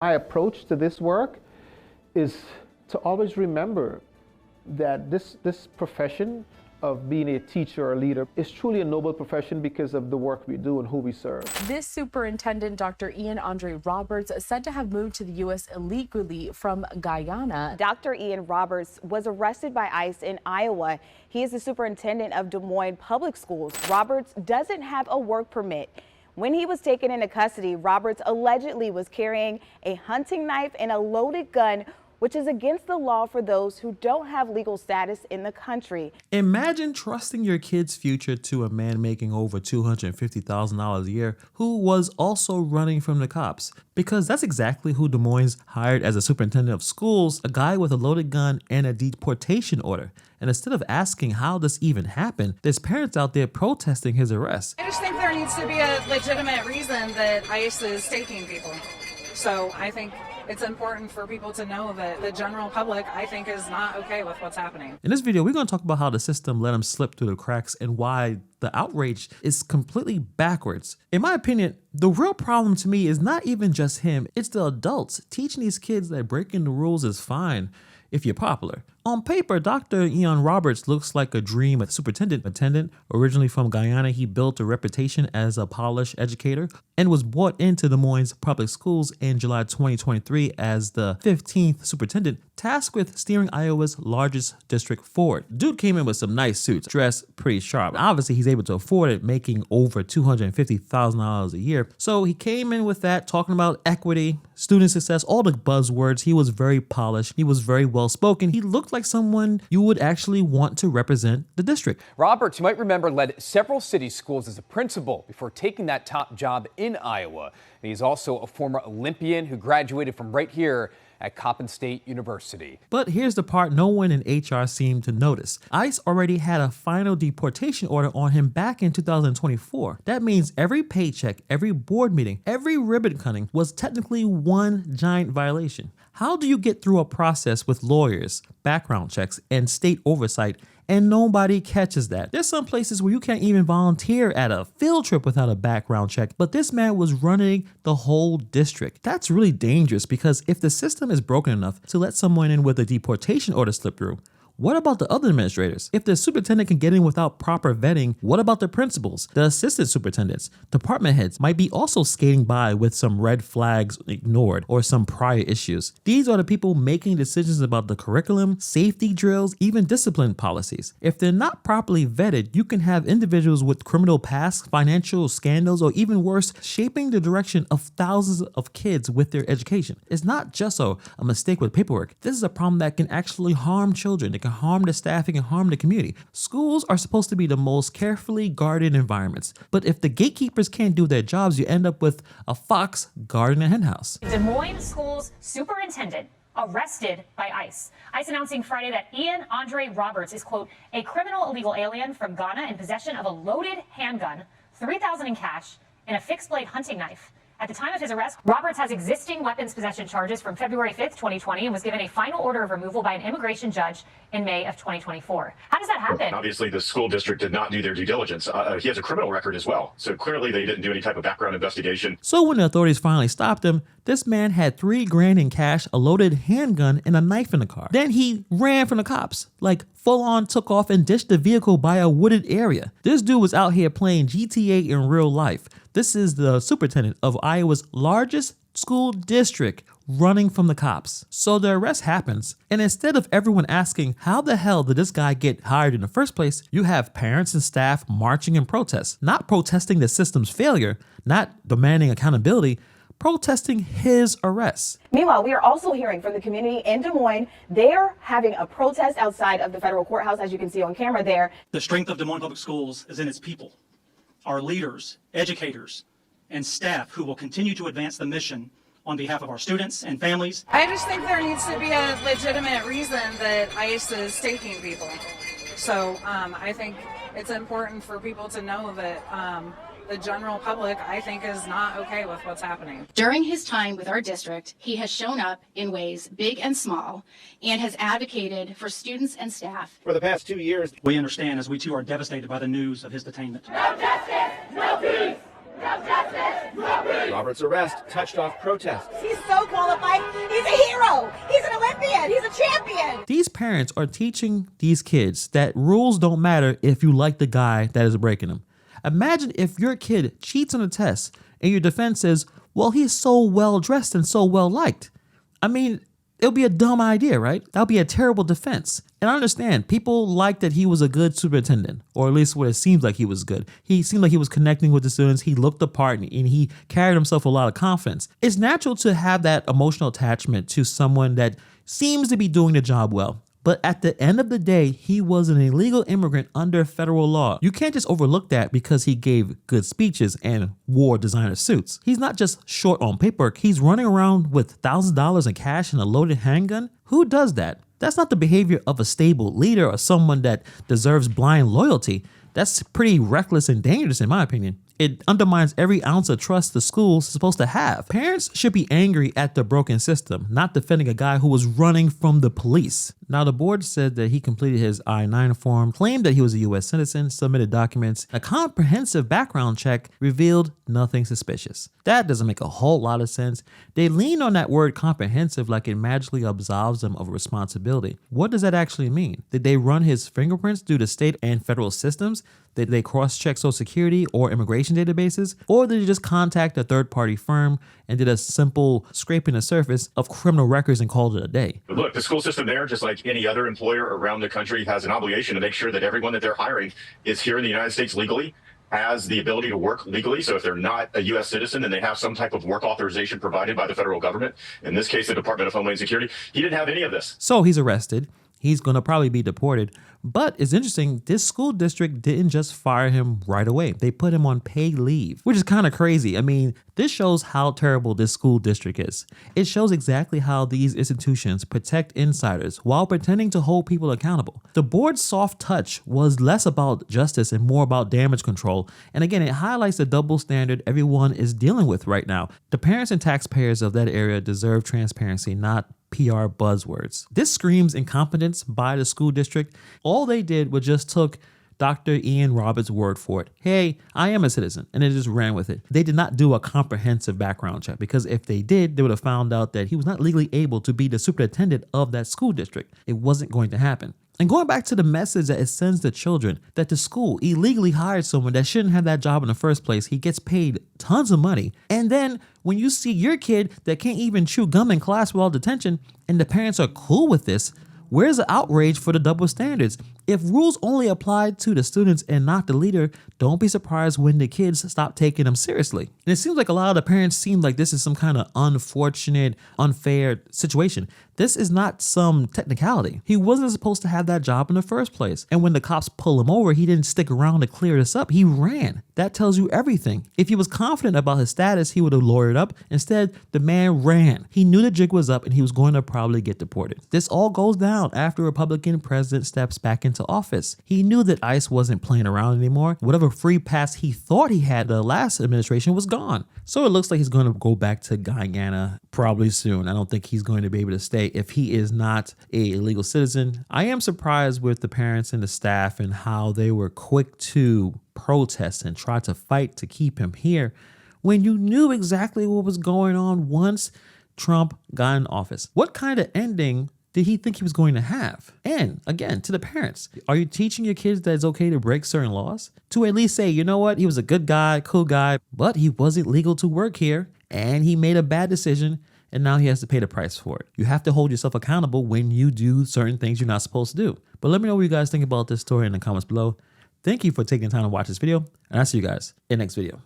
My approach to this work is to always remember that this profession of being a teacher or a leader is truly a noble profession because of the work we do and who we serve. This superintendent, Dr. Ian Andre Roberts, said to have moved to the U.S. illegally from Guyana. Dr. Ian Roberts was arrested by ICE in Iowa. He is the superintendent of Des Moines Public Schools. Roberts doesn't have a work permit. When he was taken into custody, Roberts allegedly was carrying a hunting knife and a loaded gun, which is against the law for those who don't have legal status in the country. Imagine trusting your kid's future to a man making over $250,000 a year who was also running from the cops. Because that's exactly who Des Moines hired as a superintendent of schools, a guy with a loaded gun and a deportation order. And instead of asking how this even happened, there's parents out there protesting his arrest. I just think there needs to be a legitimate reason that ICE is taking people. So I think it's important for people to know that the general public, I think, is not okay with what's happening. In this video, we're going to talk about how the system let him slip through the cracks and why the outrage is completely backwards. In my opinion, the real problem to me is not even just him, it's the adults teaching these kids that breaking the rules is fine if you're popular. On paper, Dr. Ian Roberts looks like a dream superintendent. Originally from Guyana, he built a reputation as a polished educator and was brought into Des Moines Public Schools in July 2023 as the 15th superintendent tasked with steering Iowa's largest district forward. Dude came in with some nice suits, dressed pretty sharp. Obviously, he's able to afford it, making over $250,000 a year. So he came in with that, talking about equity, student success, all the buzzwords. He was very polished. He was very well spoken. He looked like someone you would actually want to represent the district. Roberts, you might remember, led several city schools as a principal before taking that top job in Iowa. And he's also a former Olympian who graduated from right here at Coppin State University. But here's the part no one in HR seemed to notice. ICE already had a final deportation order on him back in 2024. That means every paycheck, every board meeting, every ribbon cutting was technically one giant violation. How do you get through a process with lawyers, background checks, and state oversight and nobody catches that? There's some places where you can't even volunteer at a field trip without a background check, but this man was running the whole district. That's really dangerous because if the system is broken enough to let someone in with a deportation order slip through, what about the other administrators? If the superintendent can get in without proper vetting, what about the principals? The assistant superintendents, department heads might be also skating by with some red flags ignored or some prior issues. These are the people making decisions about the curriculum, safety drills, even discipline policies. If they're not properly vetted, you can have individuals with criminal past, financial scandals, or even worse, shaping the direction of thousands of kids with their education. It's not just a mistake with paperwork. This is a problem that can actually harm children. It can harm the staff, it can harm the community. Schools are supposed to be the most carefully guarded environments, but if the gatekeepers can't do their jobs, you end up with a fox guarding a henhouse. Des Moines Schools superintendent arrested by ICE. ICE announcing Friday that Ian Andre Roberts is, quote, a criminal illegal alien from Ghana in possession of a loaded handgun, $3,000 in cash, and a fixed blade hunting knife. At the time of his arrest, Roberts has existing weapons possession charges from February 5th, 2020, and was given a final order of removal by an immigration judge in May of 2024. How does that happen? Obviously, the school district did not do their due diligence. He has a criminal record as well. So clearly they didn't do any type of background investigation. So when the authorities finally stopped him, this man had $3,000 in cash, a loaded handgun, and a knife in the car. Then he ran from the cops, like full on took off and ditched the vehicle by a wooded area. This dude was out here playing GTA in real life. This is the superintendent of Iowa's largest school district running from the cops. So the arrest happens, and instead of everyone asking, how the hell did this guy get hired in the first place, you have parents and staff marching in protest, not protesting the system's failure, not demanding accountability, protesting his arrest. Meanwhile, we are also hearing from the community in Des Moines. They're having a protest outside of the federal courthouse, as you can see on camera there. The strength of Des Moines Public Schools is in its people, our leaders, educators, and staff who will continue to advance the mission on behalf of our students and families. I just think there needs to be a legitimate reason that ICE is taking people. So I think it's important for people to know that the general public, I think, is not okay with what's happening. During his time with our district, he has shown up in ways big and small and has advocated for students and staff. For the past 2 years, we understand as we too are devastated by the news of his detainment. No justice, no peace. Roberts' arrest touched off protests. He's so qualified. He's a hero. He's an Olympian. He's a champion. These parents are teaching these kids that rules don't matter if you like the guy that is breaking them. Imagine if your kid cheats on a test and your defense says, well, he's so well dressed and so well liked. I mean, it'll be a dumb idea, right? That'll be a terrible defense. And I understand people like that he was a good superintendent, or at least what it seems like he was good. He seemed like he was connecting with the students. He looked the part and he carried himself with a lot of confidence. It's natural to have that emotional attachment to someone that seems to be doing the job well. But at the end of the day, he was an illegal immigrant under federal law. You can't just overlook that because he gave good speeches and wore designer suits. He's not just short on paperwork. He's running around with $1,000 in cash and a loaded handgun. Who does that? That's not the behavior of a stable leader or someone that deserves blind loyalty. That's pretty reckless and dangerous in my opinion. It undermines every ounce of trust the school's supposed to have. Parents should be angry at the broken system, not defending a guy who was running from the police. Now, the board said that he completed his I-9 form, claimed that he was a U.S. citizen, submitted documents. A comprehensive background check revealed nothing suspicious. That doesn't make a whole lot of sense. They lean on that word comprehensive like it magically absolves them of responsibility. What does that actually mean? Did they run his fingerprints through the state and federal systems? Did they cross-check Social Security or immigration databases? Or did they just contact a third-party firm and did a simple scraping the surface of criminal records and called it a day? Look, the school system there, just like any other employer around the country, has an obligation to make sure that everyone that they're hiring is here in the United States legally, has the ability to work legally. So if they're not a U.S. citizen, then they have some type of work authorization provided by the federal government. In this case, the Department of Homeland Security. He didn't have any of this. So he's arrested. He's going to probably be deported. But it's interesting, this school district didn't just fire him right away. They put him on paid leave, which is kind of crazy. I mean, this shows how terrible this school district is. It shows exactly how these institutions protect insiders while pretending to hold people accountable. The board's soft touch was less about justice and more about damage control. And again, it highlights the double standard everyone is dealing with right now. The parents and taxpayers of that area deserve transparency, not PR buzzwords. This screams incompetence by the school district. All they did was just took Dr. Ian Roberts' word for it. Hey, I am a citizen, and they just ran with it. They did not do a comprehensive background check because if they did, they would have found out that he was not legally able to be the superintendent of that school district. It wasn't going to happen. And going back to the message that it sends to children, that the school illegally hired someone that shouldn't have that job in the first place. He gets paid tons of money. And then when you see your kid that can't even chew gum in class without detention, and the parents are cool with this, where's the outrage for the double standards? If rules only apply to the students and not the leader, don't be surprised when the kids stop taking them seriously. And it seems like a lot of the parents seem like this is some kind of unfortunate, unfair situation. This is not some technicality. He wasn't supposed to have that job in the first place. And when the cops pull him over, he didn't stick around to clear this up. He ran. That tells you everything. If he was confident about his status, he would have lawyered up. Instead, the man ran. He knew the jig was up and he was going to probably get deported. This all goes down after a Republican president steps back into office. He knew that ICE wasn't playing around anymore. Whatever free pass he thought he had the last administration was gone. So it looks like he's going to go back to Guyana probably soon. I don't think he's going to be able to stay if he is not a legal citizen. I am surprised with the parents and the staff and how they were quick to protest and try to fight to keep him here when you knew exactly what was going on once Trump got in office. What kind of ending did he think he was going to have? And again, to the parents, are you teaching your kids that it's okay to break certain laws? To at least say, you know what, he was a good guy, cool guy, but he wasn't legal to work here and he made a bad decision and now he has to pay the price for it. You have to hold yourself accountable when you do certain things you're not supposed to do. But let me know what you guys think about this story in the comments below. Thank you for taking the time to watch this video, and I'll see you guys in the next video.